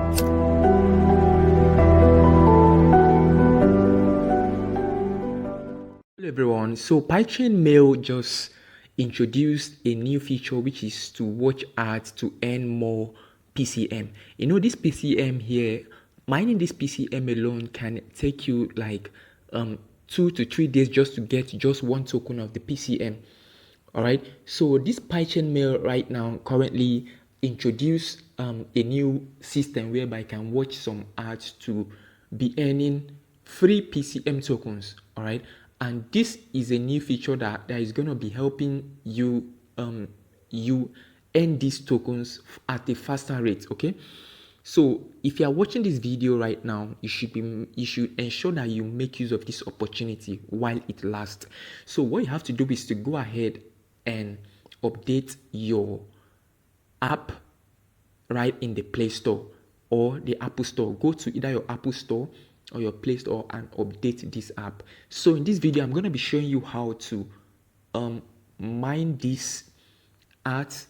Hello everyone, so PiChainMall just introduced a new feature which is to watch ads to earn more PCM. You know, this PCM here, mining this PCM alone can take you like 2 to 3 days just to get just one token of the PCM. Alright, so this PiChainMall right now currently introduced a new system whereby I can watch some ads to be earning free PCM tokens. Alright, and this is a new feature that is going to be helping you you earn these tokens at a faster rate. Okay, so if you are watching this video right now, you should ensure that you make use of this opportunity while it lasts. So what you have to do is to go ahead and update your app right in the Play Store or the Apple Store. Go to either your Apple Store or your Play Store and update this app. So in this video, I'm going to be showing you how to mine these ads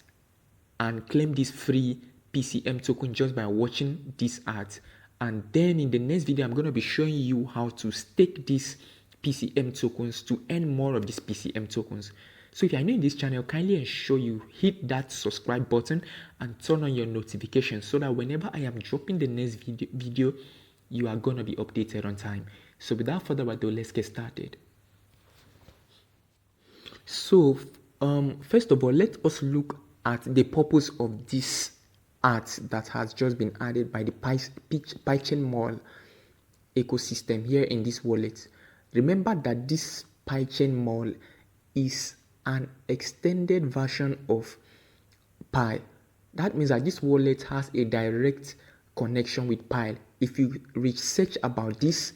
and claim this free PCM token just by watching these ads. And then in the next video, I'm going to be showing you how to stake these PCM tokens to earn more of these PCM tokens. So if you are new in this channel, kindly ensure you hit that subscribe button and turn on your notifications so that whenever I am dropping the next video, you are going to be updated on time. So without further ado, let's get started. So first of all, let us look at the purpose of this art that has just been added by the PiChainMall ecosystem here in this wallet. Remember that this PiChainMall is an extended version of Pi. That means that this wallet has a direct connection with Pi. If you research about this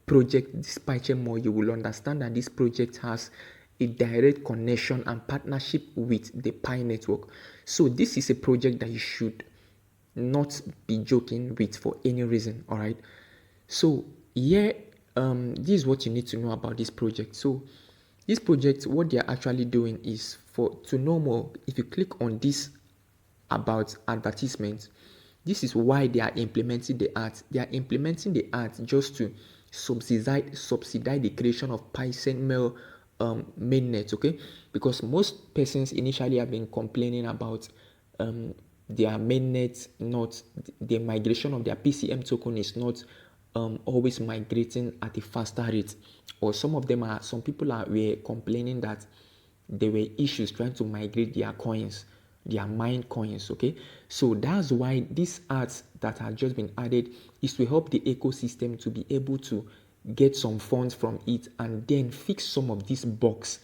project, this PiChainMall, you will understand that this project has a direct connection and partnership with the Pi network. So this is a project that you should not be joking with for any reason. All right. So here, this is what you need to know about this project. So this project, what they are actually doing is to know more. If you click on this about advertisement, this is why they are implementing the ads. They are implementing the ads just to subsidize the creation of PiChainMall mainnet. Okay, because most persons initially have been complaining about their mainnet, not the migration of their PCM token is not always migrating at a faster rate, or some people were complaining that there were issues trying to migrate their coins, their mined coins. Okay, so that's why these ads that have just been added is to help the ecosystem to be able to get some funds from it and then fix some of these bugs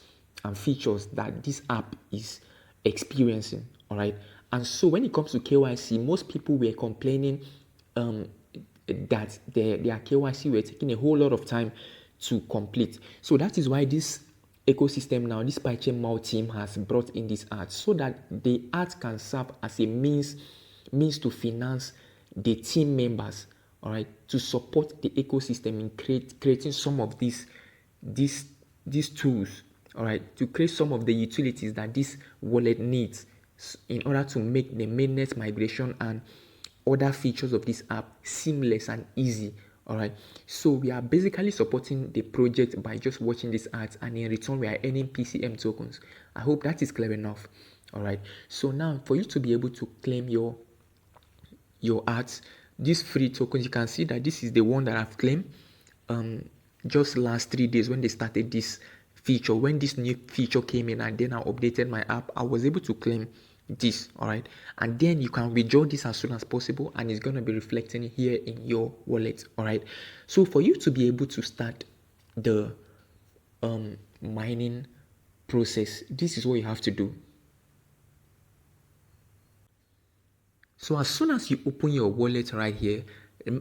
and features that this app is experiencing. All right, and so when it comes to KYC, most people were complaining that their KYC were taking a whole lot of time to complete. So that is why this ecosystem now, this PiChainMall team has brought in this art so that the art can serve as a means to finance the team members, all right, to support the ecosystem in creating some of these tools, all right, to create some of the utilities that this wallet needs in order to make the mainnet migration and other features of this app seamless and easy. All right, so we are basically supporting the project by just watching these ads, and in return we are earning PCM tokens. I hope that is clear enough. All right, so now for you to be able to claim your ads, these free tokens, you can see that this is the one that I've claimed just last 3 days when they started this feature. When this new feature came in and then I updated my app, I was able to claim this. All right, and then you can withdraw this as soon as possible and it's going to be reflecting here in your wallet. All right, so for you to be able to start the mining process, this is what you have to do. So as soon as you open your wallet right here,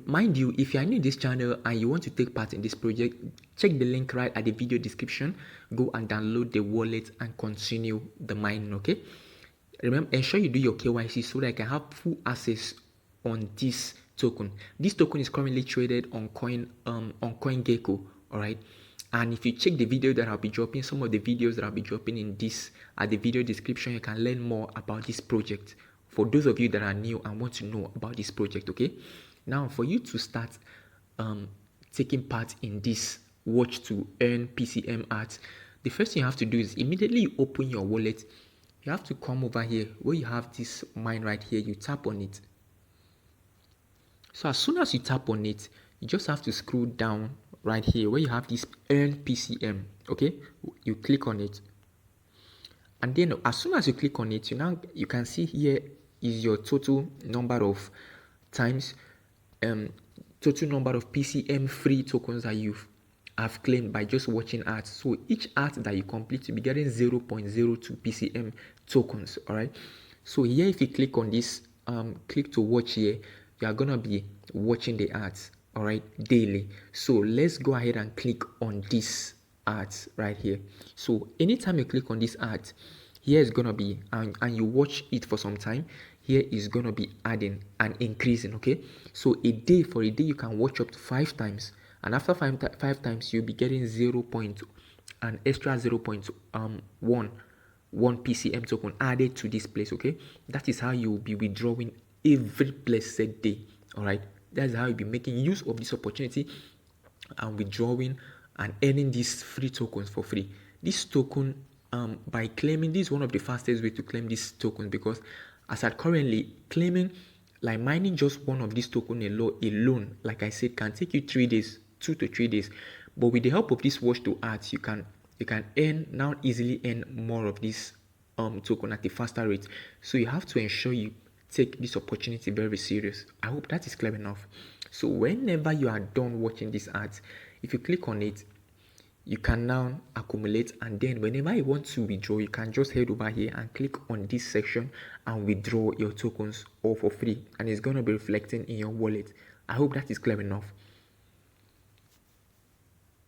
mind you, if you are new to this channel and you want to take part in this project, check the link right at the video description. Go and download the wallet and continue the mining. Okay, remember, ensure you do your KYC so that I can have full access on this token. This token is currently traded on CoinGecko. All right, and if you check the video that I'll be dropping, some of the videos that I'll be dropping in this at the video description, you can learn more about this project for those of you that are new and want to know about this project. Okay, now for you to start taking part in this watch to earn PCM art, the first thing you have to do is immediately you open your wallet, you have to come over here where you have this mine right here. You tap on it. So as soon as you tap on it, you just have to scroll down right here where you have this earn PCM. Okay, you click on it, and then as soon as you click on it, you can see here is your total number of times, total number of PCM free tokens that you have claimed by just watching ads. So each ad that you complete, you'll be getting 0.02 PCM tokens. All right. So here, if you click on this, click to watch here, you are gonna be watching the ads, all right, daily. So let's go ahead and click on this ads right here. So anytime you click on this ad, here is gonna be and you watch it for some time, here is gonna be adding and increasing. Okay, so for a day you can watch up to 5 times, and after five times you'll be getting an extra 0.1 PCM token added to this place. Okay, that is how you will be withdrawing every blessed day. All right, that's how you'll be making use of this opportunity and withdrawing and earning these free tokens for free. This token, by claiming, this is one of the fastest way to claim these tokens, because as at currently, claiming, like mining just one of these tokens alone, like I said, can take you 3 days, 2 to 3 days. But with the help of this watch to ads, you can easily earn more of this token at a faster rate. So you have to ensure you take this opportunity very serious. I hope that is clear enough. So whenever you are done watching these ads, if you click on it, you can now accumulate, and then whenever you want to withdraw, you can just head over here and click on this section and withdraw your tokens all for free, and it's going to be reflecting in your wallet. I hope that is clear enough.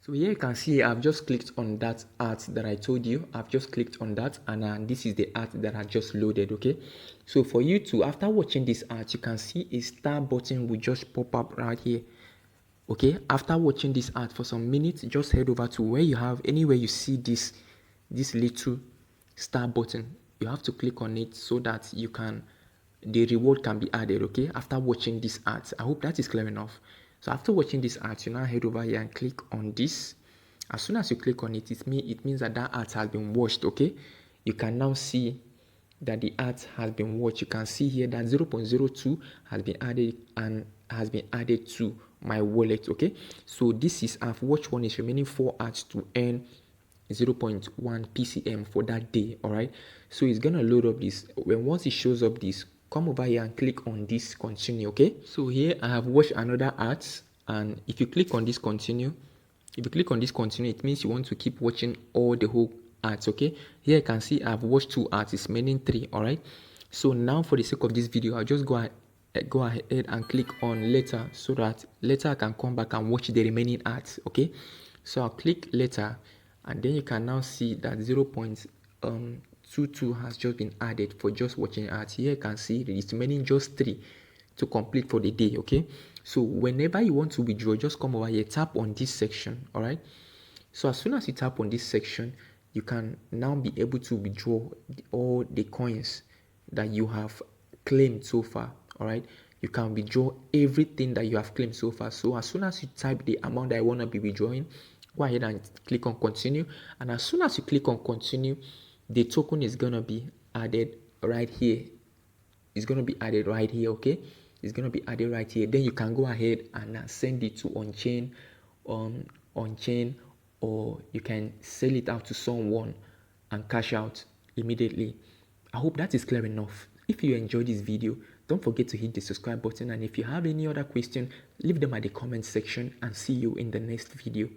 So here you can see I've just clicked on that art that I told you. I've just clicked on that, and this is the art that I just loaded. Okay, so for you to, after watching this art, you can see a star button will just pop up right here. Okay, after watching this ad for some minutes, just head over to where you have, anywhere you see this little star button, you have to click on it so that the reward can be added. Okay, after watching this ad, I hope that is clear enough. So after watching this ad, you now head over here and click on this. As soon as you click on it, it means that ad has been watched. Okay, you can now see that the ad has been watched. You can see here that 0.02 has been added and has been added to my wallet. Okay, so this is, I've watched one, is remaining 4 ads to earn 0.1 PCM for that day. All right, so it's gonna load up this. Once it shows up this, come over here and click on this continue. Okay, so here I have watched another ads, and if you click on this continue, it means you want to keep watching all the whole ads. Okay, here you can see I've watched 2 ads, it's remaining 3. All right, so now for the sake of this video, I'll just go ahead and click on later, so that later I can come back and watch the remaining ads. Okay, so I'll click later, and then you can now see that 0.22 has just been added for just watching ads. Here you can see it's remaining just 3 to complete for the day. Okay, so whenever you want to withdraw, just come over here, tap on this section. All right, so as soon as you tap on this section, you can now be able to withdraw all the coins that you have claimed so far. All right, you can withdraw everything that you have claimed so far. So as soon as you type the amount that I want to be withdrawing, go ahead and click on continue, and as soon as you click on continue, the token is gonna be added right here. It's gonna be added right here. Okay, it's gonna be added right here. Then you can go ahead and send it to on chain, or you can sell it out to someone and cash out immediately. I hope that is clear enough. If you enjoyed this video, don't forget to hit the subscribe button, and if you have any other question, leave them at the comment section, and see you in the next video.